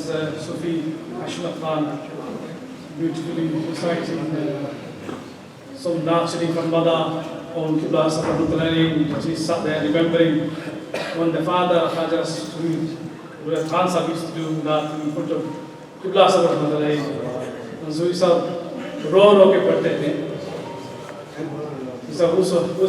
was Sufi Ashmat Khan, beautifully reciting some Naat from Mada on Qibla Sahib. She sat there remembering when the father, Khaja Sufi Khan Sahib used to do that in front of Qibla Sahib. And so he said, ro ke padhte the. He said, us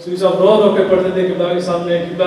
So he said, ro ke padhte the Qibla ke samne, Qibla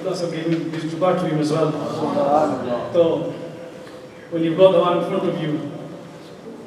Qibla Sahib gave him this du'a to him as well. So when you've got the one in front of you,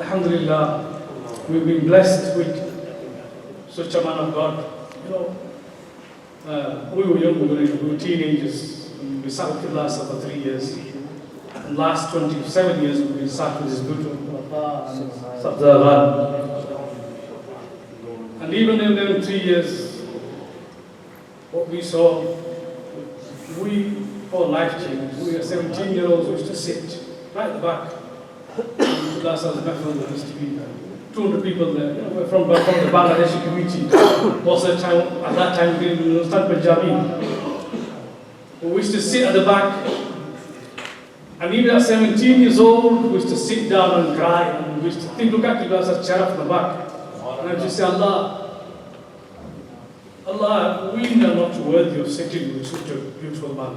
Alhamdulillah, we've been blessed with such a man of God. You know, we were young, we were teenagers. We sat with Qibla for 3 years. And last 27 years we've been sat with this beautiful Sabza. And even in them 3 years, what we saw, our life changed. We are 17-year-olds who used to sit right at the back. Last house there used to be 200 people there. You know, we're from the Bangladeshi community. Most of the time, at that time, we didn't understand Punjabi. We used to sit at the back. And even at 17 years old, we used to sit down and cry. And we used to think, look at Qibla as a chair from the back. And I used to say, Allah, we are not worthy of sitting with such a beautiful man.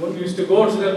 When we used to go to them,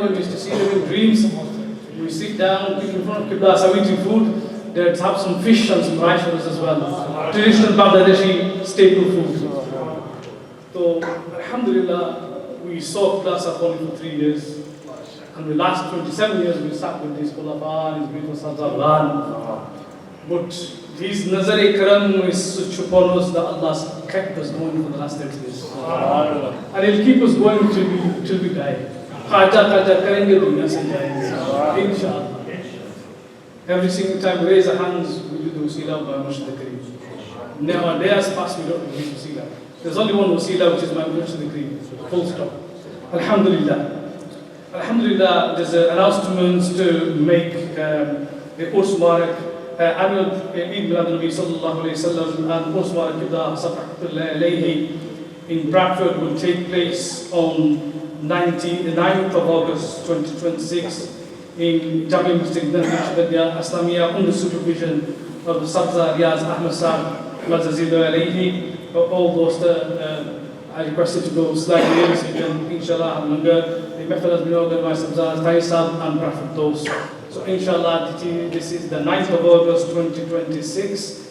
when we used to see them in dreams, we sit down, people in front of Qibla Sahib eating food. They'd have some fish and some rice for us as well. Traditional Bangladeshi staple food. So, Alhamdulillah, we saw Qibla Sahib only for 3 years. And the last 27 years we sat with this Khulafa, his beautiful Sabza. But his Nazar-e-Karam is such upon us that Allah's kept us going for the last 30 years. And He'll keep us going till we die. Khaja karenge dunya se jayenge. Inshallah. Every single time we raise our hands, we do the wasila by Murshid al-Kareem. Never days pass we don't do wasila. There's only one wasila, which is my Murshid al-Kareem. Full stop. Alhamdulillah. Alhamdulillah, there's announcements to make the Urs Mubarak annual Eid Milad al-Nabi sallallahu alayhi wa sallam and Urs Mubarak Qibla Safaqatullah alayhi in Bradford will take place on the 9th of August 2026. In Jami Masjid Nashidiyya Aslamiyya under supervision of the Sabza Riyaz Ahmad Saab Mazazidu alayhi. All those I requested to go slightly in so you can inshallah have longer. The method has been organized by Sabza Thai Saab and Bradford Dose. So inshallah this is the 9th of August 2026.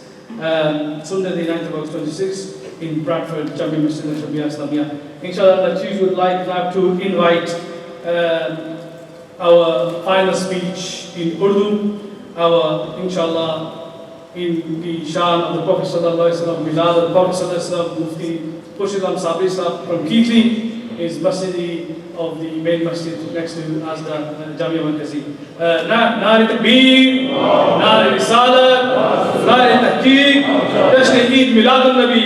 Sunday the 9th of August 2026 in Bradford Jami Masjid Nashidiyya Aslamiyya. Inshallah the Chief would like now to invite our final speech in Urdu, our, inshallah, in the Shan of the Prophet Sallallahu Alaihi Wasallam, Milad of the Prophet Sallallahu Alaihi Wasallam, Mufti Khurshid Sabri Sahab from Keighley, is Masjid of the main masjid next to Azda Jamia Markazi. Nare Takbir, Nare Risalat, Nare Tahqiq, Jashn Eid Milad al-Nabi.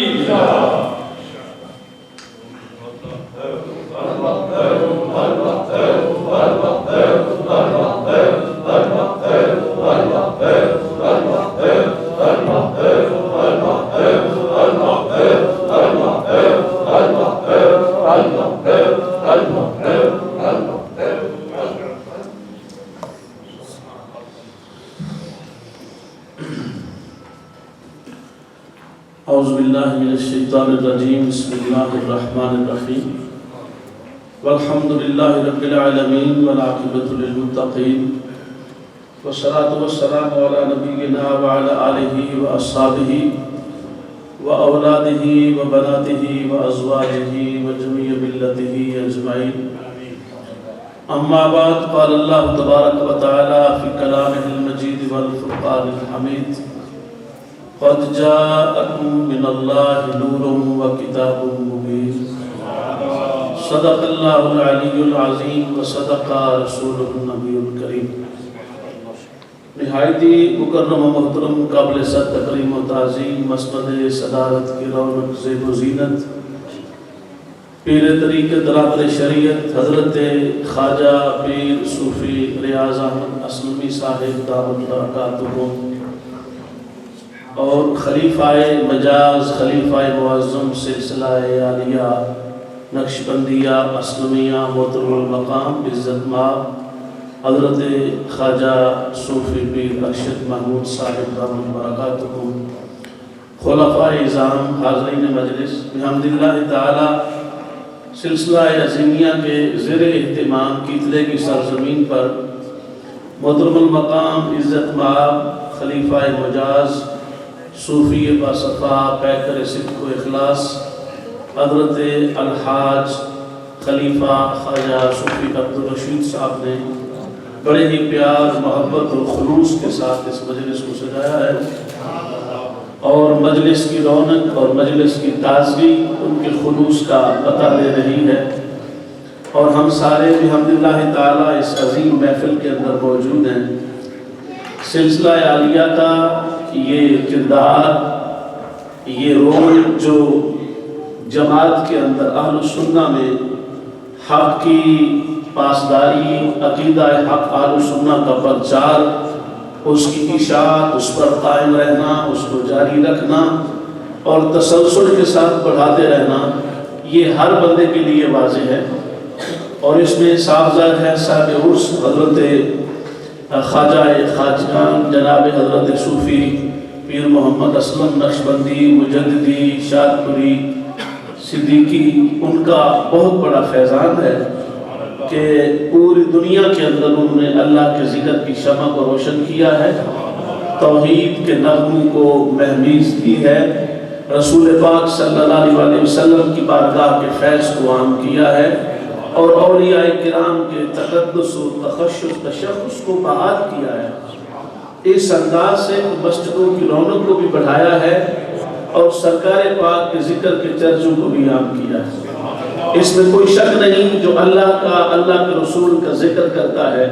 Bismillahirrahmanirrahim. Walhamdulillahi Rabbil Alameen wal aqibatu lil muttaqeen. Wassalatu wassalamu ala nabiyyina wa ala alihi wa ashabihi wa awladihi wa banatihi wa azwajihi wa jami'i millatihi ajma'in. Amma ba'd, qala Allah tabaraka wa ta'ala fi kalamihi al-majid wal furqan al-hamid. قد جاءكم من الله نور وكتاب مبين صدق الله العلي العظيم وصدق رسوله النبي الكريم نہایت ہی مکرم و محترم قابل صد تکریم و تعظیم مسند صدارت کی رونق زیب و زینت پیر طریقت رابر شریعت حضرت خواجہ پیر صوفی ریاض احمد اسلمی صاحب دامت برکاتہ اور خلیفہ مجاز خلیفہ معظم سلسلہ عالیہ نقشبندیہ اسلمیہ محترم المقام عزت مآب حضرت خواجہ صوفی پیر ارشد محمود صاحب دامت برکاتہ خلفائے اعظام حاضرین مجلس بحمد اللہ تعالی سلسلہ عظیمیہ کے زیر اہتمام کیتلے کی سرزمین پر محترم المقام عزت مآب خلیفہ مجاز صوفی باصفا پیکر صدق و اخلاص حضرت الحاج خلیفہ خواجہ صوفی عبدالرشید صاحب نے بڑے ہی پیار محبت اور خلوص کے ساتھ اس مجلس کو سجایا ہے اور مجلس کی رونق اور مجلس کی تازگی ان کے خلوص کا پتہ دے رہی ہے اور ہم سارے بحمداللہ تعالی اس عظیم محفل کے اندر موجود ہیں۔ سلسلہ عالیہ کا یہ کردار یہ رول جو جماعت کے اندر اہل السنہ میں حق کی پاسداری عقیدہ حق اہل السنہ کا پرچار اس کی اشاعت اس پر قائم رہنا اس کو جاری رکھنا اور تسلسل کے ساتھ بڑھاتے رہنا یہ ہر بندے کے لیے واضح ہے اور اس میں صاف ظاہر ہے صاحب عرس حضرت خواجہ خواجگان جناب حضرت صوفی پیر محمد اسلم نقشبندی مجددی شادپوری صدیقی ان کا بہت بڑا فیضان ہے کہ پوری دنیا کے اندر انہوں نے اللہ کے ذکر کی شمع کو روشن کیا ہے، توحید کے نغموں کو مہمیز دی ہے، رسول پاک صلی اللہ علیہ وسلم کی بارگاہ کے فیض کو عام کیا ہے اور اولیاء کرام کے تقدس و تشخص کو بحال کیا ہے۔ اس انداز سے مسجدوں کی رونق کو بھی بڑھایا ہے اور سرکار پاک کے ذکر کے چرچوں کو بھی عام کیا ہے۔ اس میں کوئی شک نہیں جو اللہ کے رسول کا ذکر کرتا ہے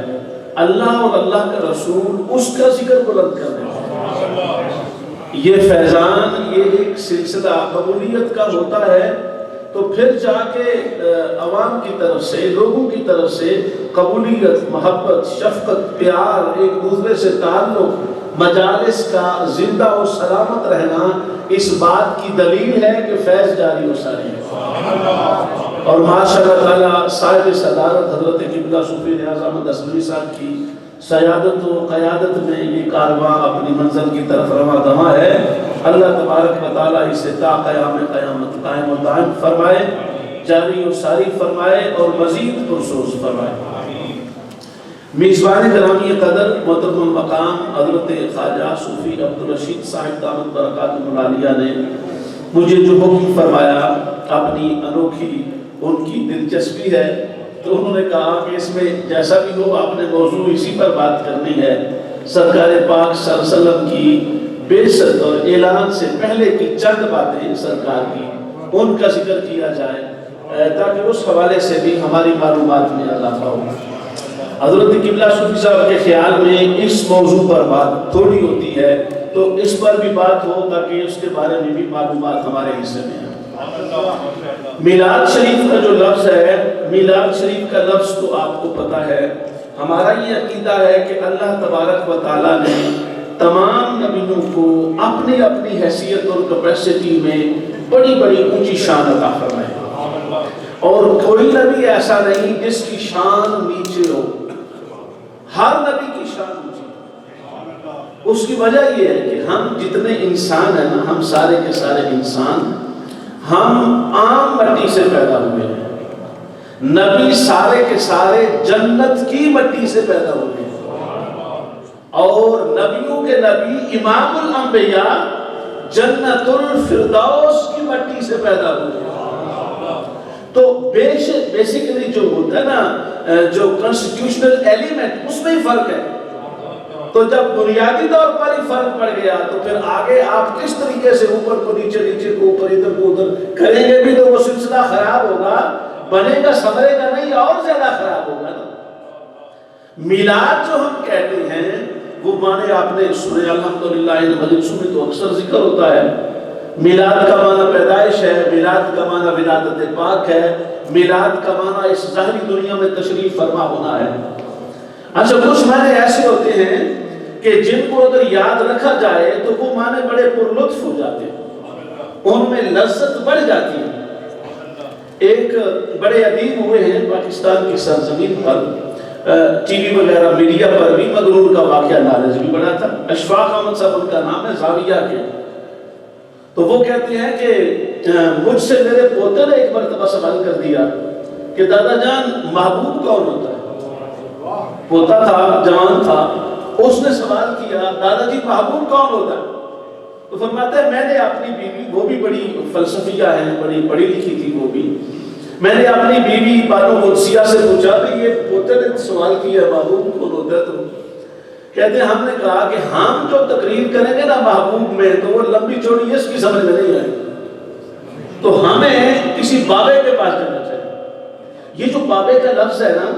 اللہ اور اللہ کا رسول اس کا ذکر بلند کر دیتا ہے۔ یہ فیضان یہ ایک سلسلہ قبولیت کا ہوتا ہے تو پھر جا کے عوام کی طرف سے لوگوں کی طرف سے قبولیت محبت شفقت پیار ایک دوسرے سے تعلق مجالس کا زندہ و سلامت رہنا اس بات کی دلیل ہے کہ فیض جاری و ساری ہے اور ماشاءاللہ تعالی صاحب صدارت حضرت قبلہ صوفی ریاض احمد اسلمی صاحب کی سیادت و قیادت میں یہ کارواں اپنی منزل کی طرف رواں دواں ہے۔ اللہ تبارک و تعالی اسے تا قیام قیامت قائم و دائم فرمائے جاری و ساری فرمائے اور مزید پرسوز فرمائے۔ میزبان گرامی قدر محترم المقام حضرت خواجہ صوفی عبدالرشید صاحب دامت برکاتہ العالیہ نے مجھے جو حکم فرمایا اپنی انوکھی ان کی دلچسپی ہے تو انہوں نے کہا کہ اس میں جیسا بھی ہو آپ نے موضوع اسی پر بات کرنی ہے، سرکار پاک صلی اللہ علیہ وسلم کی بعثت اور اعلان سے پہلے کی چند باتیں سرکار کی ان کا ذکر کیا جائے تاکہ اس حوالے سے بھی ہماری معلومات میں اضافہ ہو۔ حضرت قبلہ صوفی صاحب کے خیال میں اس موضوع پر بات تھوڑی ہوتی ہے تو اس پر بھی بات ہو تاکہ اس کے بارے میں بھی معلومات ہمارے حصے میں ہیں۔ میلاد شریف کا جو لفظ ہے میلاد شریف کا لفظ تو آپ کو پتہ ہے، ہمارا یہ عقیدہ ہے کہ اللہ تبارک و تعالیٰ نے تمام نبیوں کو اپنی اپنی حیثیت اور کیپیسٹی میں بڑی بڑی اونچی شان عطا فرمائے اور کوئی نبی ایسا نہیں جس کی شان نیچے ہو، ہر نبی کی شان اونچی۔ اس کی وجہ یہ ہے کہ ہم جتنے انسان ہیں نا ہم سارے کے سارے انسان ہم عام مٹی سے پیدا ہوئے ہیں، نبی سارے کے سارے جنت کی مٹی سے پیدا ہوئے ہیں اور نبیوں کے نبی امام الانبیاء جنت الفردوس کی مٹی سے پیدا ہوئے ہیں۔ تو بیسیکلی جو ہوتا ہے نا جو کنسٹیٹیوشنل ایلیمنٹ اس میں ہی فرق ہے، تو جب بنیادی طور پر ہی فرق پڑ گیا تو پھر آگے آپ کس طریقے سے اوپر کو نیچے نیچے کو اوپر ادھر کو ادھر کریں گے بھی تو وہ سلسلہ خراب ہوگا، بنے گا سمرے گا نہیں اور زیادہ خراب ہوگا نا۔ میلاد جو ہم کہتے ہیں وہ وہ معنی آپ نے سنے الحمدللہ مجید سنے تو اکثر ذکر ہوتا ہے. میلاد کا معنی پیدائش ہے، میلاد کا معنی ولادت پاک ہے، میلاد کا معنی اس ظاہری دنیا میں تشریف فرما ہونا ہے. اچھا کچھ معنی ایسے ہوتے ہیں کہ جن کو اگر یاد رکھا جائے تو وہ معنی بڑے پر لطف ہو جاتے ہیں، ان میں لذت بڑھ جاتی ہے. ایک بڑے ادیب ہوئے ہیں پاکستان کی سرزمین پر، ٹی وی وغیرہ میڈیا پر بھی مغرور کا واقعہ نارج بھی بڑا تھا. اشفاق احمد صاحب ان کا نام ہے، زاویہ کے. تو وہ کہتے ہیں کہ مجھ سے میرے پوتے نے ایک مرتبہ سوال کر دیا کہ دادا جان محبوب کون ہوتا ہے؟ پوتا تھا، جوان تھا، اس نے سوال کیا دادا جی محبوب کون ہوتا ہے؟ تو فرماتا ہے میں نے اپنی بیوی، وہ بھی بڑی فلسفیہ ہے، بڑی پڑھی لکھی تھی وہ بھی، میں نے اپنی بیوی بانو قدسیہ سے پوچھا کہ یہ پوتے نے سوال کیا محبوب کون ہوتا ہے، تو کہتے ہیں ہم نے کہا کہ ہم جو تقریر کریں گے نا محبوب میں تو وہ لمبی چوڑی اس کی سمجھ میں نہیں آئے، تو ہمیں کسی بابے کے پاس جانا چاہیے. یہ جو بابے کا لفظ ہے نا،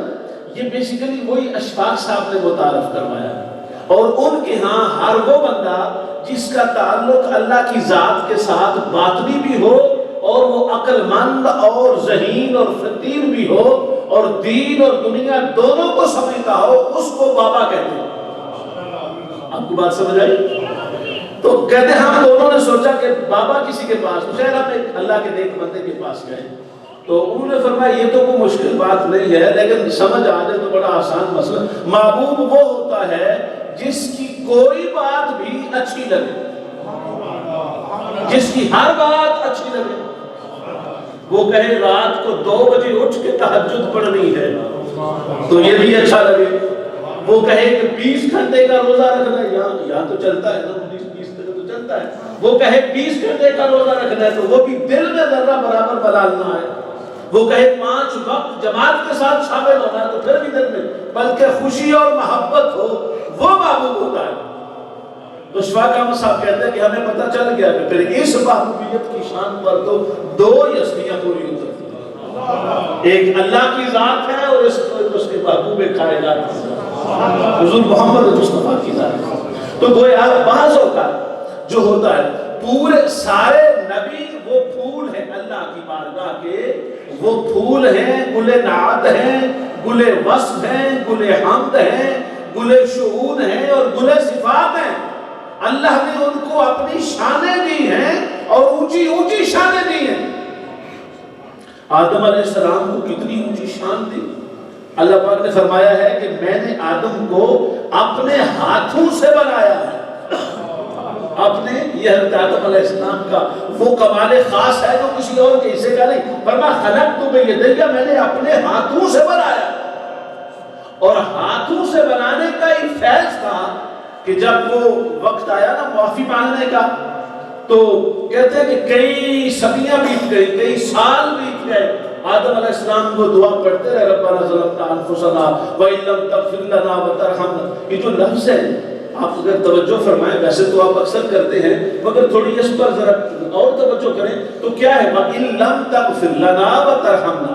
یہ بیسیکلی وہی اشفاق صاحب نے متعارف کروایا، اور ان کے ہاں ہر وہ بندہ جس کا تعلق اللہ کی ذات کے ساتھ باطنی بھی ہو اور وہ عقل مند اور ذہین اور فطین بھی ہو اور دین اور دنیا دونوں کو سمجھتا ہو، اس کو بابا کہتے ہیں. آپ کو بات سمجھ آئی؟ تو کہتے ہیں ہم دونوں نے سوچا کہ بابا کسی کے پاس، خیر ہم ایک اللہ کے نیک بندے کے پاس گئے تو انہوں نے فرمایا یہ تو کوئی مشکل بات نہیں ہے لیکن سمجھ آ جائے تو بڑا آسان مسئلہ. محبوب وہ ہوتا ہے جس کی کوئی بات بھی اچھی لگے، جس کی ہر بات اچھی لگے. وہ کہے رات کو 2 بجے اٹھ کے تہجد پڑھنی ہے تو یہ بھی اچھا لگے. وہ کہے کہ 20 گھنٹے کا روزہ رکھنا ہے، یہاں تو چلتا ہے نا، 20 تک تو چلتا ہے. وہ کہے 20 گھنٹے کا روزہ رکھنا ہے تو وہ بھی دل میں ذرہ برابر بلالنا ہے. وہ کہے 5 وقت جماعت کے ساتھ شامل ہونا ہے تو پھر بھی دل میں بلکہ خوشی اور محبت ہو، وہ محبوب ہوتا ہے. تو اشفاق احمد صاحب کہتے ہیں کہ ہمیں پتہ چل گیا کہ پھر اس محبوبیت کی شان پر تو 2 ہستیاں پوری اترتی ہیں، ایک اللہ کی ذات ہے اور اس کے محبوب کائنات کی ذات حضور محمد مصطفیٰ کی ذات. تو گویا بعض اوقات جو ہوتا ہے پورے سارے نبی وہ پھول ہیں اللہ کی بارگاہ کے، وہ پھول ہیں، گل نعت ہیں، گل وصف ہیں، گل حمد ہیں، گل شؤون ہیں اور گل صفات ہیں. اللہ نے ان کو اپنی شانیں دی ہیں اور اونچی اونچی شانیں دی ہیں. آدم علیہ السلام کو کتنی اونچی شان دی. اللہ پاک نے فرمایا ہے کہ میں نے آدم کو اپنے ہاتھوں سے بنایا ہے. اپنے، یہ حضرت آدم علیہ السلام کا وہ کمال خاص ہے جو کسی اور کے حصے کا نہیں. فرمایا خلقت بیدی، میں نے اپنے ہاتھوں سے بنایا. اور ہاتھوں سے بنانے کا ایک فیض تھا کہ جب وہ وقت آیا نا معافی مانگنے کا تو کہتے ہیں کہ کئی صدیاں بیت گئی، کئی سال بیت گئے. آدم علیہ السلام کو دعا پڑھتے رہے ربنا ظلمنا انفسنا وان لم تغفر لنا وترحمنا. یہ جو لفظ ہے آپ اگر توجہ فرمائیں، ویسے تو آپ اکثر کرتے ہیں مگر تھوڑی اس پر ذرا اور توجہ کریں تو کیا ہے وان لم تغفر لنا وترحمنا.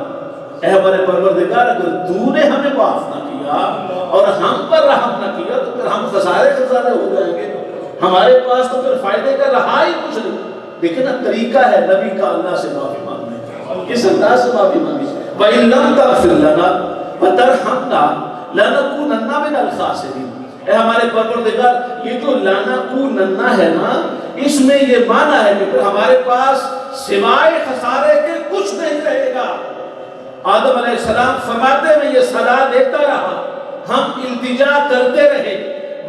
اے ہمارے پروردگار اگر تو نے ہمیں معاف نہ کیا اور ہم پر رحم نہ کیا تو پھر ہم خسارے ہو جائیں گے. ہمارے پاس تو پھر فائدے کا رہا ہی کچھ نہیں. دیکھیں نا طریقہ ہے نبی کا اللہ سے معافی مانگنے کا، کس انداز سے معافی مانگی. وَإِن لَمْ تَغْفِرْ لَنَا وَتَرْحَمْنَا لَنَكُونَنَّ مِنَ الْخَاسِرِينَ. اے ہمارے پروردگار یہ جو لَنَكُونَنَّ ہے نا، اس میں یہ معنی ہے کہ پھر ہمارے پاس سوائے خسارے کے کچھ نہیں رہے گا. آدم علیہ السلام فرماتے میں یہ صدا دیتا رہا، ہم التجا کرتے رہے،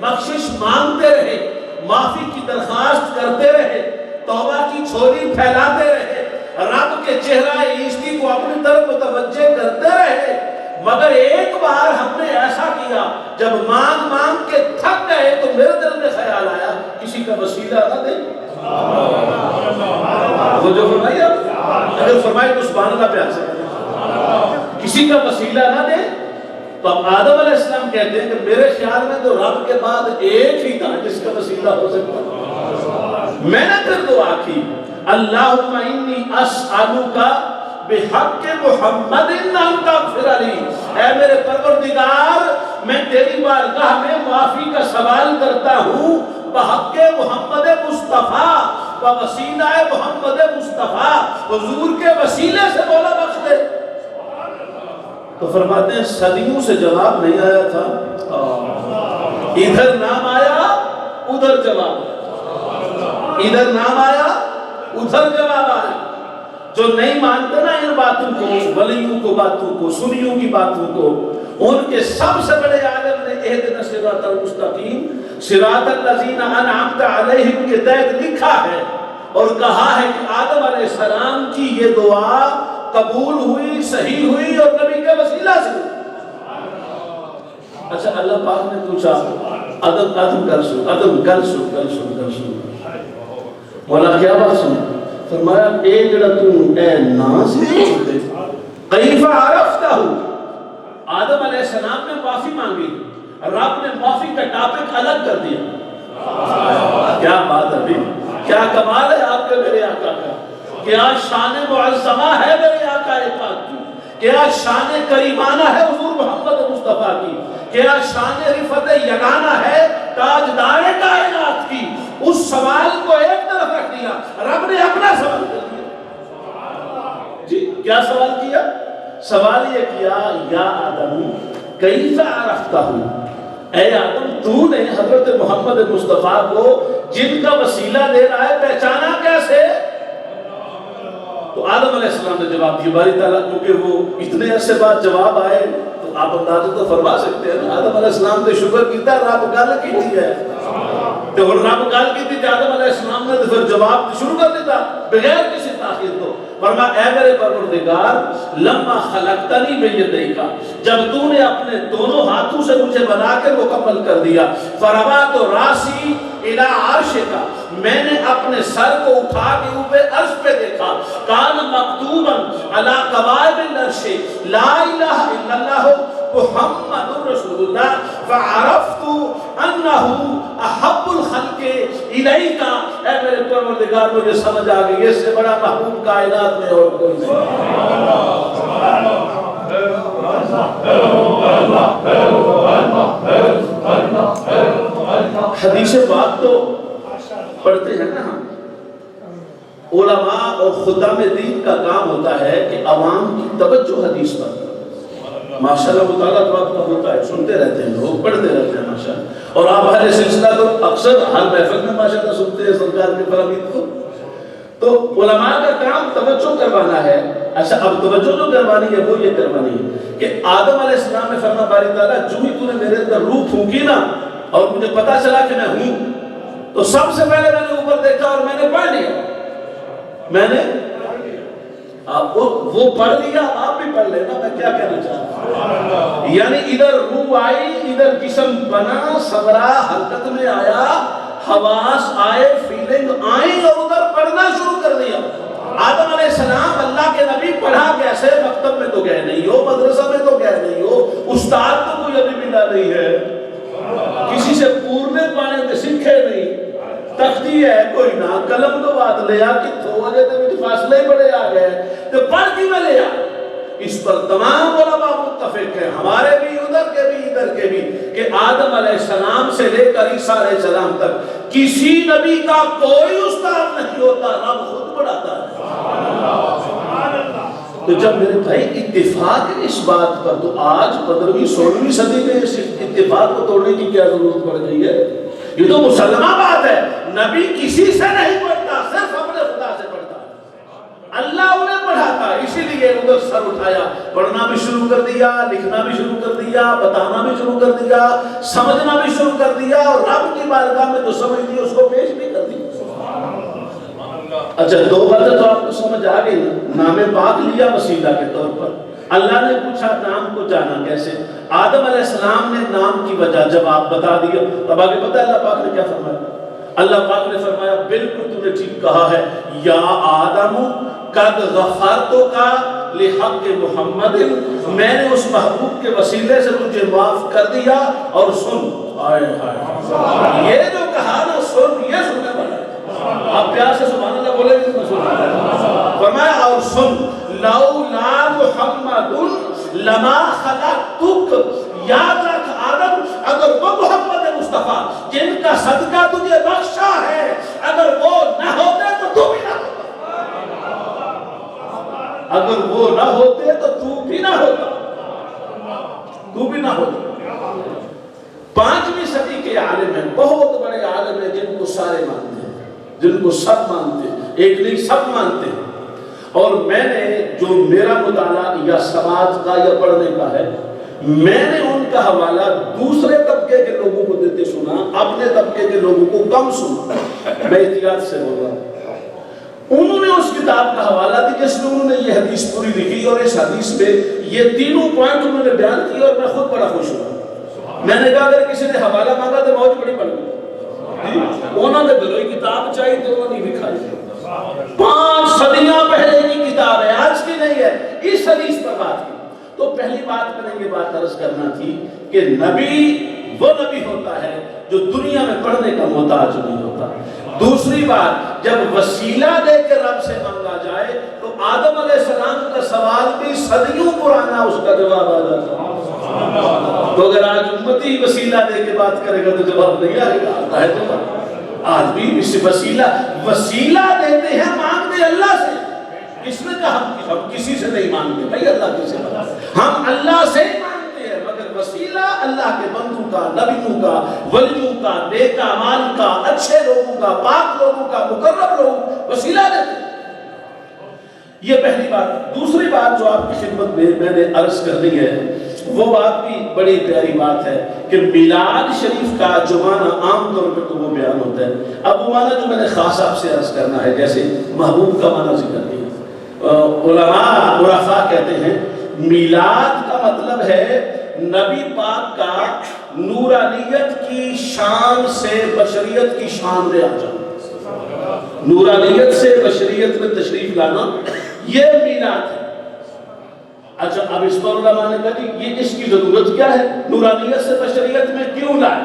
بخشش مانگتے رہے، معافی کی درخواست کرتے رہے، توبہ کی چھولی پھیلاتے رہے، رب کے چہرہ عیشقی کو اپنی طرف متوجہ کرتے رہے. مگر ایک بار ہم نے ایسا کیا جب مانگ مانگ کے تھک گئے تو میرے دل میں خیال آیا کسی کا وسیلہ نہ دیں. وہ جو فرمائی اگر فرمائی تو سبحان اللہ پہ آسے کسی کا وسیلہ نہ دیں. تو اب آدم علیہ السلام کہتے ہیں کہ میرے خیال میں تو رب کے بعد ایک ہی تھا جس کا وسیلہ ہو سکتا. میں نے پھر دعا کی اللہم انی اسألک بحق محمد ان تغفر لی. اے میرے پروردگار میں تیری بارگاہ میں معافی کا سوال کرتا ہوں بحق محمد مصطفیٰ و وسیلہ محمد مصطفیٰ، حضور کے وسیلے سے مولا بخش دے۔ تو فرماتے ہیں صدیوں سے جواب نہیں آیا تھا، ادھر نام آیا ادھر جواب آیا، ادھر نام آیا ادھر جواب آیا۔ جو نہیں مانتے نا ان باتوں کو، ولیوں کو باتوں کو، سنیوں کی باتوں کو، ان کے سب سے بڑے عالم نے اہدنا الصراط المستقیم صراط الذین انعمت علیہم کے تحت لکھا ہے اور کہا ہے کہ آدم علیہ السلام کی یہ دعا قبول ہوئی، صحیح ہوئی اور نبی کے وسیلہ سے ہوئی۔ اچھا اللہ پاک نے پوچھا آدم کل سن مولا کیا بات سن؟ فرمایا اے جڑا تو اے ناز ہے کیف عرفتہ، آدم علیہ السلام نے معافی مانگی، رب نے معافی کا ٹاپک الگ کر دیا۔ کیا بات ہے، کیا کمال ہے آپ کے میرے آقا کا، کیا شان معظمہ ہے میرے آقا پاک کی، کیا شان کریمانہ ہے حضور محمد مصطفیٰ کی، کیا شان رفعت یگانہ ہے تاجدار کائنات کی۔ اس سوال کو ایک طرف رکھ دیا، رب نے اپنا سوال کر دیا۔ جی کیا سوال کیا؟ سوال یہ کیا یا آدم کیف عرفتہ، اے آدم تو نے حضرت محمد مصطفیٰ کو جن کا وسیلہ دے رہا ہے پہچانا کیسے؟ تو آدم علیہ السلام نے جواب دیا، باری تعالیٰ کیونکہ وہ اتنے عرصے بعد جواب آئے تو آپ اندازہ تو فرما سکتے ہیں، آدم علیہ السلام نے شکر کیتا رب گل کی ہے، تو رب گل کی تھی آدم علیہ السلام نے پھر جواب شروع کر دیتا بغیر کسی تاخیر کو۔ فرمایا اے میرے پروردگار لما خلقتنی بیدیک، جب تو نے اپنے دونوں ہاتھوں سے مجھے بنا کے مکمل کر دیا، فرفعت راسی الی عرشک، میں نے اپنے سر کو اٹھا کے اوپر عرش پہ دیکھا، کان مکتوبا علی قوائم العرش لا الہ الا اللہ محمد رسول اللہ، فعرفت انہ احب الخلق الیک، اے میرے پروردگار مجھے سمجھ آ گئی اس سے بڑا محبوب کائنات میں اور کوئی نہیں۔ حدیث پاک تو پڑھتے ہیں نا ہم، علماء اور خدام دین کا کام ہوتا ہے کہ عوام کی توجہ حدیث پر، ماشاءاللہ مطالعہ تو آپ کا ہوتا ہے، سنتے رہتے ہیں لوگ، پڑھتے رہتے ہیں ماشاءاللہ، اور آپ اہل سلسلہ تو اکثر ہر محفل میں ماشاءاللہ سنتے ہیں سرکار کے فرامین کو، تو علماء کا کام توجہ کروانا ہے۔ اچھا اب توجہ جو کروانی ہے وہ یہ کروانی ہے کہ آدم علیہ السلام نے فرمایا باری تعالیٰ جو ہی تو نے میرے اندر روح پھونکی نا اور مجھے پتا چلا کہ میں ہوں، تو سب سے پہلے میں نے اوپر دیکھا اور میں نے پڑھ لیا، میں نے وہ پڑھ لیا، آپ بھی پڑھ لینا، میں کیا کہنا چاہتا ہوں، یعنی ادھر روح آئی، ادھر جسم بنا، سبرا حرکت میں آیا، حواس آئے، فیلنگ آئیں اور ادھر پڑھنا شروع کر دیا۔ آدم علیہ السلام اللہ کے نبی پڑھا کیسے؟ مکتب میں تو گئے نہیں ہو، مدرسہ میں تو گئے نہیں ہو، استاد تو کوئی ابھی ملا نہیں ہے، کسی سے پورنے پانے میں سکھے نہیں، تختی ہے کوئی نہ، قلم تو بات لیا کہ تھوڑے دے وچ فاصلے ہی بڑے آ گئے تو پڑھ کی میں لیا۔ اس پر تمام علماء متفق ہیں، ہمارے بھی ادھر کے بھی ادھر کے بھی، کہ آدم علیہ السلام سے لے کر عیسیٰ علیہ السلام تک کسی نبی کا کوئی استاد نہیں ہوتا، رب خود پڑھاتا ہے۔ تو جب میرے بھائی اتفاق ہے اس بات پر، تو آج 15ویں 16ویں صدی میں اس اتفاق کو توڑنے کی کیا ضرورت پڑ گئی ہے؟ یہ تو مسلمہ بات ہے، نبی کسی سے نہیں پڑھتا، صرف اپنے خدا سے پڑھتا ہے، اللہ انہیں پڑھاتا ہے، اسی لیے ادھر سر اٹھایا، پڑھنا بھی شروع کر دیا، لکھنا بھی شروع کر دیا، بتانا بھی شروع کر دیا، سمجھنا بھی شروع کر دیا، اور رب کی بارگاہ میں جو سمجھ دی اس کو پیش بھی کر دی۔ اچھا دو باتیں تو آپ کو سمجھ آ گئی، نام پاک لیا وسیلہ کے طور پر، اللہ نے پوچھا نام کو جانا کیسے، آدم علیہ السلام نے نام کی وجہ جواب بتا دیا، اب آگے پتہ ہے اللہ پاک نے کیا فرمایا؟ اللہ پاک نے فرمایا بالکل تم نے ٹھیک کہا ہے، یا آدم قد غفرتک لحق محمد، میں نے اس محبوب کے وسیلے سے تجھے معاف کر دیا، اور سن، یہ جو کہا نا سن، یہ سننے والا ہے، آپ پیار سے سبحان اللہ بولے گے تو سن، فرمایا اور سن، لولا محمد لما خلقتک، یاد رکھ آدم مصطفیٰ جن کا صدقہ تجھے بخشا ہے، اگر وہ نہ ہوتے تو تو بھی نہ ہوتا، اگر وہ نہ ہوتے تو تو بھی نہ ہوتا، تو بھی نہ ہوتا۔ 5ویں صدی کے عالم ہیں، بہت بڑے عالم ہیں جن کو سارے مانتے ہیں، جن کو سب مانتے ہیں، ایک نہیں سب مانتے ہیں۔ اور میں نے جو میرا مطالعہ یا سماج کا یا پڑھنے کا ہے، میں نے ان کا حوالہ دوسرے طبقے کے لوگوں کو دیتے سنا، اپنے طبقے کے لوگوں کو کم سنا۔ میں احتیاط سے بول رہا ہوں۔ انہوں نے اس کتاب کا حوالہ دی جس میں انہوں نے یہ حدیث پوری لکھی، اور اس حدیث میں یہ تینوں پوائنٹ انہوں نے بیان کیے، اور میں خود بڑا خوش ہوا۔ میں نے کہا اگر کسی نے حوالہ مانگا تو موج بڑی بن گئی، انہوں نے دلوئی کتاب چاہیے تو انہوں نے لکھا ہے۔ 5 صدیاں پہلے کی کتاب ہے، آج کی نہیں ہے، اس حدیث پر بات کی۔ تو پہلی بات میں نے یہ بات عرض کرنا تھی کہ نبی وہ نبی ہوتا ہے جو دنیا میں پڑھنے کا محتاج نہیں ہوتا۔ دوسری بات، جب وسیلہ دے کے رب سے مانگا جائے تو آدم علیہ السلام کا سوال بھی صدیوں پرانا اس کا جواب آ جاتا ہے۔ تو اگر آج امتی وسیلہ دے کے بات کرے گا تو جواب نہیں آئے گا، آتا ہے تو آج بھی اس وسیلہ دیتے ہیں، مانگتے اللہ سے۔ کس نے کہا ہم کسی سے نہیں مانگتے؟ بھائی اللہ کسی سے، ہم اللہ سے ہی مانگتے ہیں، مگر وسیلہ اللہ کے بندوں کا، نبیوں کا، ولیوں کا، نیک اعمال کا، اچھے لوگوں کا، پاک لوگوں کا، مقرب لوگ وسیلہ دیتے ہیں۔ یہ پہلی بات۔ دوسری بات جو آپ کی خدمت میں نے عرض کر دی ہے، وہ بات بھی بڑی پیاری بات ہے کہ میلاد شریف کا جو معنی عام طور پر تو وہ بیان ہوتا ہے، اب وہ معنی جو میں نے خاص آپ سے عرض کرنا ہے، جیسے محبوب کا معنی ذکر کیا، علماء عرفاء کہتے ہیں میلاد کا مطلب ہے نبی پاک کا نورانیت کی شان سے بشریت کی شان میں آ جانا، نورانیت سے بشریت میں تشریف لانا، یہ میلاد ہے۔ اچھا، اب اس پر علماء نے کہا کہ یہ اس کی ضرورت کیا ہے، نورانیت سے بشریت میں کیوں لائے؟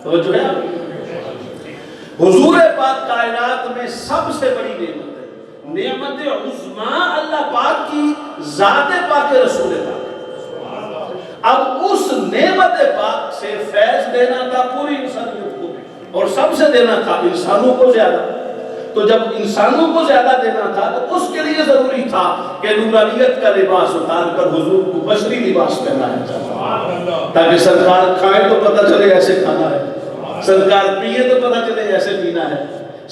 توجہ ہے آپ؟ حضور پاک کائنات میں سب سے بڑی نعمت ہے، نعمت عظمیٰ اللہ پاک کی ذات پاک رسول پاک۔ اب اس نعمت پاک سے فیض دینا تھا پوری انسانیت کو، اور سب سے دینا تھا انسانوں کو زیادہ۔ تو جب انسانوں کو زیادہ دینا تھا تو اس کے لیے ضروری تھا کہ نورانیت کا لباس اتار کر حضور کو بشری لباس پہنایا جائے، تاکہ سرکار کھائے تو پتہ چلے ایسے کھانا ہے، سرکار پیے تو پتہ چلے ایسے پینا ہے،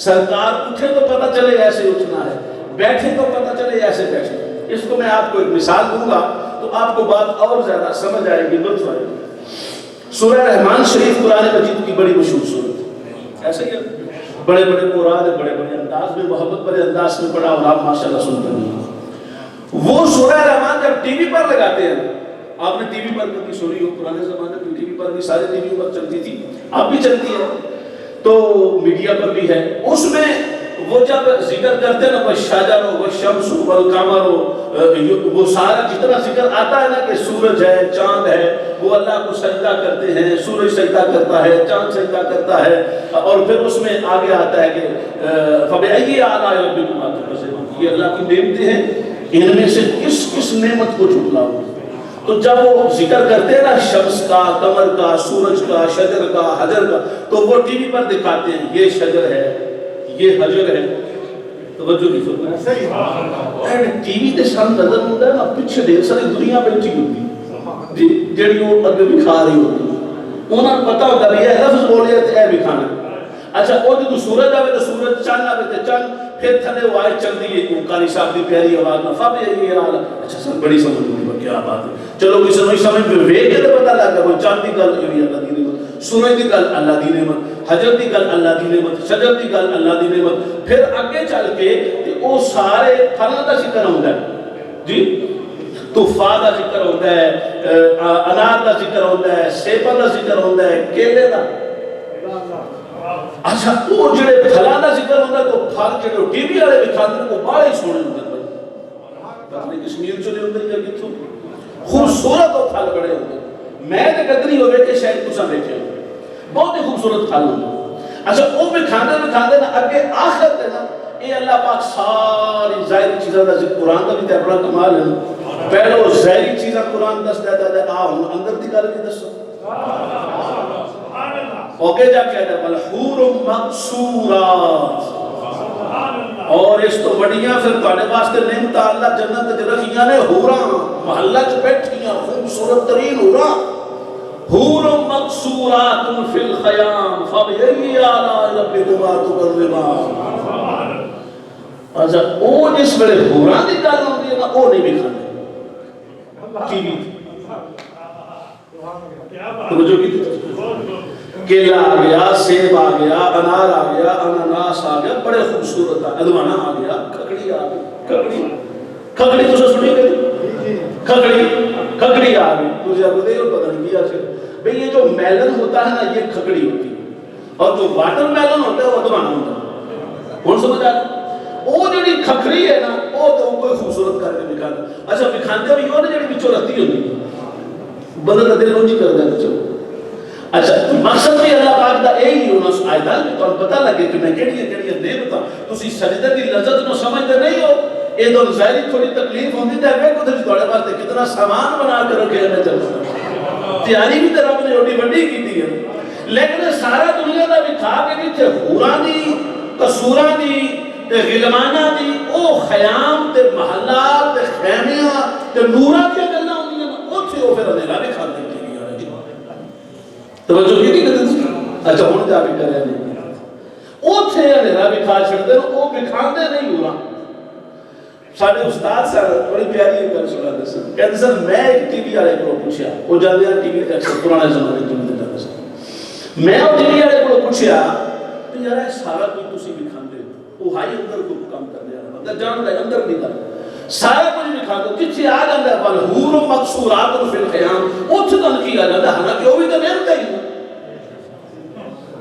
سرکار اٹھے تو پتہ چلے ایسے اٹھنا ہے، بیٹھے تو پتہ چلے ایسے بیٹھے۔ اس کو میں آپ کو ایک مثال دوں گا تو آپ کو بات اور زیادہ سمجھ آئے گی، لطف آئے گی۔ سورہ رحمان شریف قرآن مجید کی بڑی مشہور سورت ہے، ایسے ہی بڑے بڑے قرآن بڑے بڑے انداز میں، محبت بڑے انداز میں پڑھا، اور آپ ماشاءاللہ سنتے ہیں۔ وہ سورہ رحمان جب ٹی وی پر لگاتے ہیں، آپ نے ٹی وی پر کبھی سنی ہو، پرانے زمانے میں ٹی وی پر بھی، سارے ٹی وی پر چلتی تھی، اب بھی چلتی ہے، تو میڈیا پر بھی ہے۔ اس میں وہ جب ذکر کرتے ہیں نا، والشجر والشمس والقمر، وہ سارا جتنا ذکر آتا ہے نا کہ سورج ہے، چاند ہے، وہ اللہ کو سجدہ کرتے ہیں، سورج سجدہ کرتا ہے، چاند سجدہ کرتا ہے، اور پھر اس میں آگے آتا ہے کہ فَبِأَيِّ آلَاءِ رَبِّكُمَا تُكَذِّبَانِ، یہ اللہ کی نعمتیں ہیں، ان میں سے کس کس نعمت کو جھٹلاؤ۔ تو جب وہ ذکر کرتے ہیں نا شمس کا، قمر کا، سورج کا، شجر کا، حجر کا، تو وہ ٹی وی پر دکھاتے ہیں یہ شجر ہے، یہ حجر ہے۔ توجہ نہیں فرمائی، ٹی وی کے سامنے نظر ہوتا ہے نا، پیچھے ڈھیر ساری دنیا بیٹھی ہوتی ہے جی، جڑی وہ اگے بھی کھا رہی ہوتی ہے، انہوں نے پتا ہوتا ہے یہ لفظ بولے تو اے بھی کھانا۔ اچھا، وہ جو سورج آوے تو سورج، چاند آوے تو چاند، پھر تھلے وہ آئے چل دی ہے قاری صاحب کی پیاری آواز میں، فَبِأَيِّ آلَاءِ۔ اچھا سر، بڑی سمجھ ہوئی، کیا بات ہے، چلو کسی نہیں سمجھ میں وے کے تو پتا لگا، وہ چاند دی گل اللہ دی نعمت، سورج دی گل اللہ دی نعمت، حجر دی گل اللہ دی نعمت، شجر دی گل اللہ دی نعمت، پھر آگے چل کے وہ سارے پھلوں کا ذکر ہوتا ہے جی، تفاح کا ذکر ہوتا ہے، انار کا ذکر ہوتا ہے، سیباں کا ذکر ہوتا ہے، کیلے کا۔ اچھا، وہ جڑے پھلاں کا ذکر ہوتا ہے تو پھل جڑے ٹی وی والے بھی کھاتے ہیں وہ بڑے سونے ہوتے ہیں، پتہ نہیں کشمیر چلے ہوتے ہیں یا کتوں، خوبصورت اور پھل بڑے ہوتے ہیں، میں تو قدری ہوئے کہ شاید کچھ دیکھے ہوئے، بہت ہی خوبصورت پھل ہوتے ہیں۔ اچھا، وہ بھی کھانے نا اگے آخر تے نا، اے اللہ پاک ساری ظاہری چیزاں دا ذکر، قرآن کا بھی تے اپنا کمال ہے، پہلو ظاہری چیزاں قرآن دس دیتا ہے، آؤ اندر دی گل بھی دسو، اوکے جا کے آتا والحور مقصورات، اور اس تو بڑیاں پھر تواڈے واسطے نعمت اللہ جنت وچ رکھیاں نے حوراں، محلہ چ بیٹھیاں خوبصورت ترین حوراں، حور مقصورات فی الخیام فبأي آلاء ربکما تکذبان۔ اچھا او جس ویلے حوراں دی گل ہوندی ہے نا او نہیں بھی کھاندے ٹی وی توجہ کی کیلا آ گیا، سیب آ گیا، انار آ گیا، اناناس آ گیا، بڑے خوبصورت ادوانا آ گیا، ککڑی آ گئی، ککڑی تو سنی گئی، ککڑی آ گئی، تجھے اب دے اور پتہ نہیں کیا سے بھئی یہ جو میلن ہوتا ہے نا یہ ککڑی ہوتی ہے، اور جو واٹر میلن ہوتا ہے وہ ادوانا ہوتا ہے، کون سمجھ آ گیا؟ وہ جڑی کھکڑی ہے نا وہ تو کوئی خوبصورت کر کے دکھاتا، اچھا دکھاندے بھی وہ جڑی وچوں رتی ہوتی بدل دل روجی کر دے چلو۔ اچھا مقصد بھی اللہ پاک دا یہی ہونا آیتاں کہ تانوں پتہ لگے کہ میں کیڑی نعمتاں تسی سجدے دی لذت نو سمجھدے نہیں ہو، اے دو ظاہری تھوڑی تکلیف ہوندی تے ویکھو تے تواڈے واسطے کتنا سامان بنا کے رکھے میں چلدا، تیاری بھی تے رب نے اوڈی وڈی کیتی ہے، لیکن سارا دنیا دا وکھا کے جتھے حوراں دی قصوراں دی تے غلماناں دی او خیام تے محلات تے خیمیاں تے نوراں دی گلاں ہوندیاں اوتھے او پھر اندھیرا بھی کھاندے ہیں۔ توجہ کی نہیں؟ اچھا ہوں جا کے کرے نہیں اوتھے اندھیرا بھی کھا چھڑدے ہیں، او بھی کھاندے نہیں ہو رہا۔ سارے استاد سر بڑی پیاری ایک گل سنا دے سن، کہتے سن میں ایک ٹی وی والے کو پوچھا، وہ جاندے ہیں ٹی وی تے پرانے زمانے ٹی وی تے سن، میں ٹی وی والے کو پوچھا کہ یار یہ سارا کوئی تسی بھی کھاندے ہو، وہ ہائی اندر کو کام کرنے والا بندہ جاندا ہے اندر نہیں کردا سارا کچھ بھی کھاندے جتھے آ جاندا ہے والحور مقصورات فی الخیام اوتھے تن کی آ جاندا حالانکہ وہ بھی تے نعمت ہی ہے۔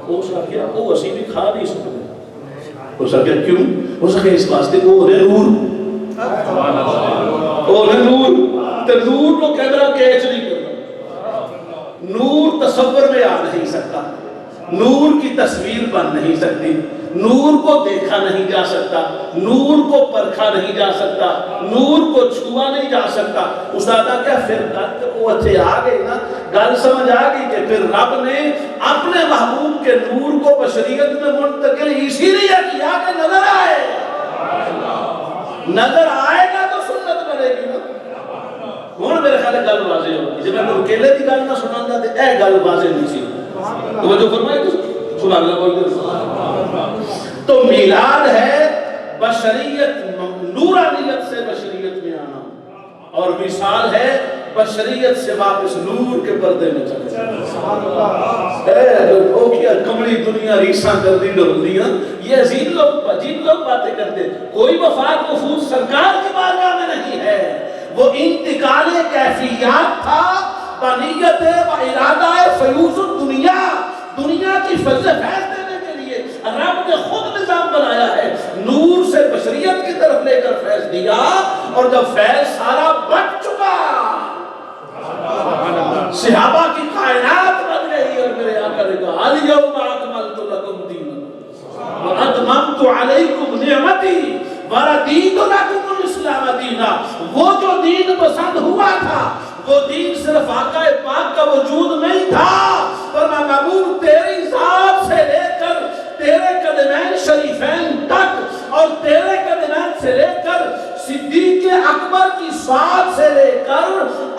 ہو سکیا وہ اسی بھی کھا نہیں سکتے، ہو سکیا کیوں؟ ہو سکیا اس واسطے وہ ہے نور، وہ ہے نور، تے نور کو کیمرہ کیچ نہیں کرتا، نور تصور میں آ نہیں سکتا، نور کی تصویر بن نہیں سکتی، نور کو دیکھا نہیں جا سکتا، نور کو پرکھا نہیں جا سکتا، نور کو چھوا نہیں جا سکتا۔ استادہ کیا پھر وہ اتھے آ گئی نا گل سمجھ آ گئی کہ پھر رب نے اپنے محبوب کے نور کو بشریت میں منتقل اسی لیے کیا کہ نظر آئے، نظر آئے گا تو سنت بنے گی نا۔ ہوں میرے خیال ہے گل واضح ہوگی، جب میں اکیلے کی گل نہ سنانا تو اے گل واضح نہیں سی، توجہ فرمائے تو سبحان اللہ بول دے۔ تو میلاد ہے بشریت نورانیت سے بشریت میں آنا، اور وصال ہے بشریت سے واپس نور کے پردے میں چلے جانا۔ اے لوگوں کی کملی دنیا ریساں کر دی ڈردیاں، یہ عظیم لوگ باتیں کرتے، کوئی وفات وفود سرکار کی بارگاہ میں نہیں ہے، وہ انتقال کیفیات تھا بنیت و ارادہ فیوز الدنیا، دنیا کی فیض دینے کے لیے رب نے خود نظام بنایا ہے، نور سے بشریت کی طرف لے کر فیض دیا، اور جب فیض سارا بٹ چکا صحابہ کی کائنات بن گئی، اور میرے آقا نے کہا الیوم اکملت لکم دینکم واتممت علیکم نعمتی وردیت لکم الاسلام دینا۔ وہ جو دین پسند ہوا تھا وہ دین صرف آقا پاک کا وجود نہیں تھا، فرمایا محبوب تیری ذات سے لے کر تیرے قدمین شریفین تک، اور تیرے قدمین سے لے کر صدیق اکبر کی ساتھ سے لے کر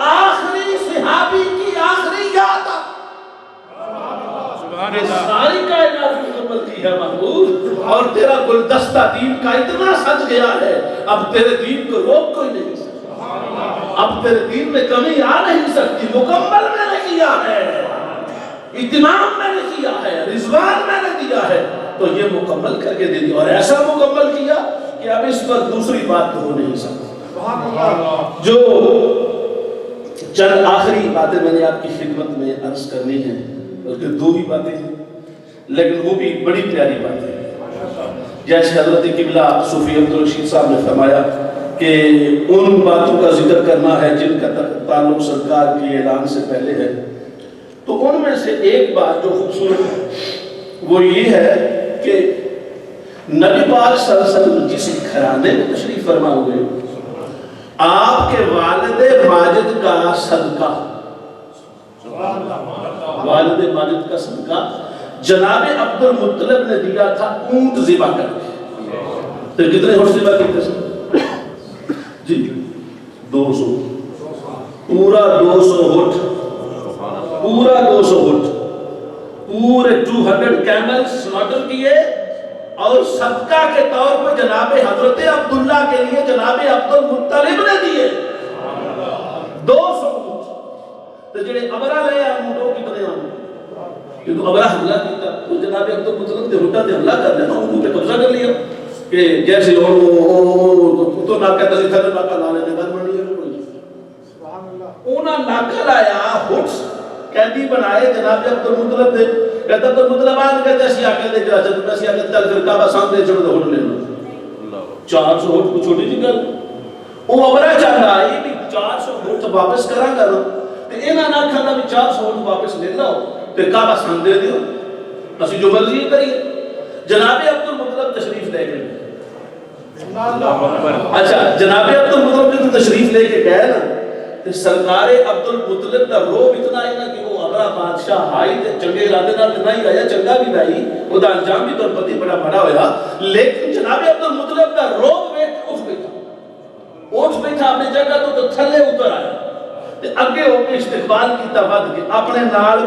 آخری صحابی کی آخری یاد تک ساری کائنات مکمل کی ہے محبوب، اور تیرا گلدستہ دین کا اتنا سج گیا ہے اب تیرے دین کو روک کوئی نہیں سکتا، اب تیرے دین میں کمی آ نہیں سکتی، مکمل میں نے کیا ہے، اتمام میں نے کیا ہے، رضوان میں نے دیا ہے، تو یہ مکمل کر کے دے دیا، اور ایسا مکمل کیا کہ اب اس پر دوسری بات تو ہو نہیں سکتی۔ جو چند آخری باتیں میں نے آپ کی خدمت میں عرض کرنی ہیں، اس کے دو ہی باتیں ہیں لیکن وہ بھی بڑی پیاری باتیں ہیں، جیسے حضرت قبلہ صوفی عبدالرشید صاحب نے فرمایا کہ ان باتوں کا ذکر کرنا ہے جن کا تعلق سرکار کے اعلان سے پہلے ہے، تو ان میں سے ایک بات جو خوبصورت ہے وہ یہ ہے کہ نبی پاک صلی اللہ علیہ وسلم جس گھرانے میں تشریف فرما ہوئے، آپ کے والد ماجد کا صدقہ، والد ماجد کا صدقہ جناب عبد المطلب نے دیا تھا اونٹ ذبح کر کے. تو کتنے اونٹ ذبح کیتے تھے جی؟ 200. پورا 200 اونٹ, پورا 200 اونٹ, پورے 200 کیمل سلاٹر کیے, اور صدقہ کے طور پر جناب حضرت عبداللہ کے لیے جناب عبد المطلب نے دیے 200 اونٹ. تو جڑے ابرا لے آئے اونٹوں کتنے آئے؟ کیونکہ ابرا حملہ کیتا تو جناب عبد المطلب نے اونٹاں تے حملہ کر لیا, اونٹوں پہ قبضہ کر لیا کہ جیسے تو ناکہ تسی تھلے ناکہ لا لینے گھر بن لیا. انہاں ناکہ لایا ہوٹس قیدی بنائے جناب عبد المطلب نے. کہتا عبد المطلب آن کہتے ہیں سیاہ کے لے جا چلتا ہے, سیاہ کے چل پھر کعبہ سامنے چھوڑ دے ہوٹ لینا. 400 ہوٹ کو چھوٹی تھی گل. وہ ابرا چاہ رہا ہے کہ 400 ہوٹ واپس کرا کرو تو انہاں نہ کھانا بھی 400 ہوٹ واپس لے لاؤ پھر کعبہ سامنے دے دیو, اسی جو مرضی کریے. جناب عبد المطلب تشریف لے گئے. اچھا جناب عبد المطلب جو تشریف لے کے گئے نا, تو سرکار عبد المطلب کا روب اتنا ہے نا کہ وہ ابرا بادشاہ ہائی تے چنگے ارادے نال نہیں آیا, چنگا بھی نہیں, وہ دا انجام بھی تو پتی بڑا بڑا ہویا, لیکن جناب عبد المطلب کا روب ویکھ اٹھ بیٹھا اپنی جگہ تو تھلے اتر آیا تے اگے ہو کے استقبال کیتا, ود کے اپنے نال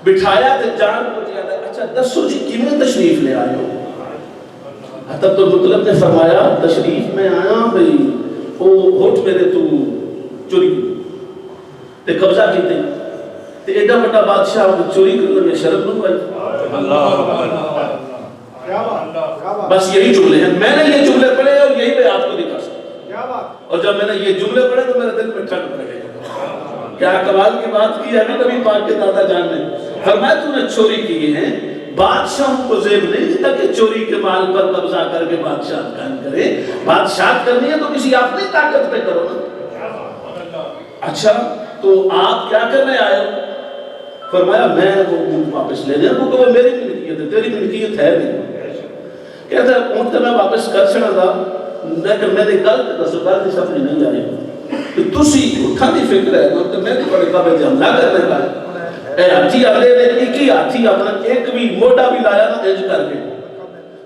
بٹھایا تے جان پوچھیا. اچھا دسو جی کیویں تشریف لے آئے ہو؟ عبد المطلب نے فرمایا تشریف میں آیا بھئی وہ ہوٹ میرے تو چوری تے قبضہ کیتے تے ایڈا بڑا بادشاہ چوری کرنے میں شرم نہ ہوئی. بس یہی جملے ہیں, میں نے یہ جملے پڑھے اور یہی میں آپ کو دکھا سکتا. اور جب میں نے یہ جملے پڑھے تو میرے دل میں ٹھنڈ پڑ گئی. کیا کمال کی بات کی ہے نا نبی پاک کے دادا جان نے. فرمایا تو نے چوری کی ہیں, بادشاہوں کو زیب نہیں دیتا کہ چوری کے مال پر قبضہ کر کے بادشاہ قائم کرے. بادشاہ کرنی ہے تو کسی اپنی طاقت پہ کرو نا. اچھا تو آپ کیا کرنے آئے ہو؟ فرمایا میں وہ اونٹ واپس لے دیا, وہ میری ملکیت ہے, تیری ملکیت ہے نہیں. کہتا ہے اونٹ تو میں واپس کر چھڑا تھا, لیکن میں نے غلط تصور کی سمجھ نہیں آئی کہ تسی اٹھا دی فکر ہے تو میں بھی بڑے قابل حملہ کرنے کا ہے. اے ہاتھی اگلے دن ایک ہی ہاتھی اپنا ایک بھی موٹا بھی لایا نا انج کر کے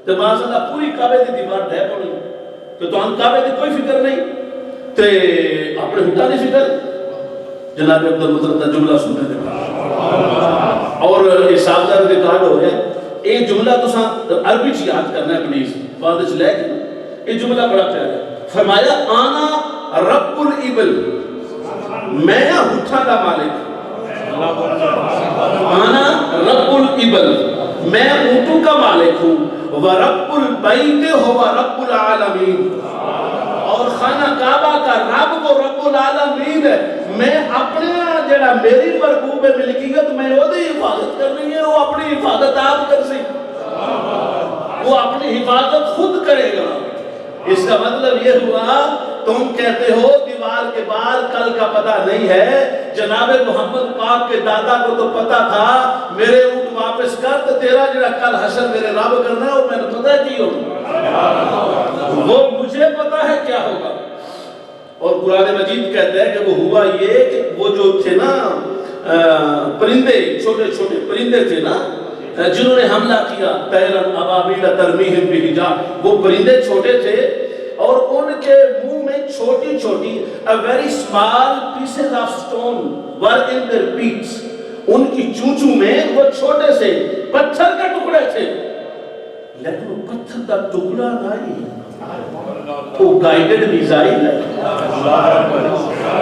تو ماشاءاللہ پوری کعبے دی دیوار ڈھہ پڑی. تو تہاں کعبے دی کوئی فکر نہیں تے اپنے اٹھا دی فکر. جناب عبد المطلب کا جملہ سننے دے اور اس حافظہ ریکارڈ ہو گیا. یہ جملہ تو عربی چ یاد کرنا ہے پلیز, فاضل چ لے کے یہ جملہ بڑا پیارا ہے. فرمایا آنا رب الابل, میں اٹھا کا مالک. آنا رب الابل, میں اونٹوں کا مالک ہوں. ورب البیت ہوا رب العالمین, اور خانہ کعبہ کا رب وہ رب العالمین ہے. میں اپنے جڑا میری مرغوب ملکیت میں وہ دی حفاظت کرنی ہے, وہ اپنی حفاظت آپ کر سی, وہ اپنی حفاظت خود کرے گا. اس کا مطلب یہ ہوا تم کہتے ہو دیوار کے بعد کل کا پتہ نہیں ہے. جناب محمد پاک کے دادا کو تو پتہ تھا میرے اونٹ واپس کر تو تیرا جڑا کل حشر میرے رب کرنا ہے وہ میں نے پتہ ہے کی ہوگا, وہ مجھے پتہ ہے کیا ہوگا. اور قرآن مجید کہتا ہے کہ وہ ہوا یہ کہ وہ جو تھے نا پرندے, چھوٹے چھوٹے پرندے تھے نا جنہوں نے حملہ کیا, طیرن ابابیل ترمیہم بحجارۃ, وہ پرندے چھوٹے تھے اور ان کے منہ میں چھوٹی چھوٹی a very small pieces of stone were in their beaks. ان کی چونچوں میں وہ چھوٹے سے پتھر کے ٹکڑے تھے, لیکن وہ پتھر کا ٹکڑا نہیں, وہ گائیڈڈ میزائل ہے.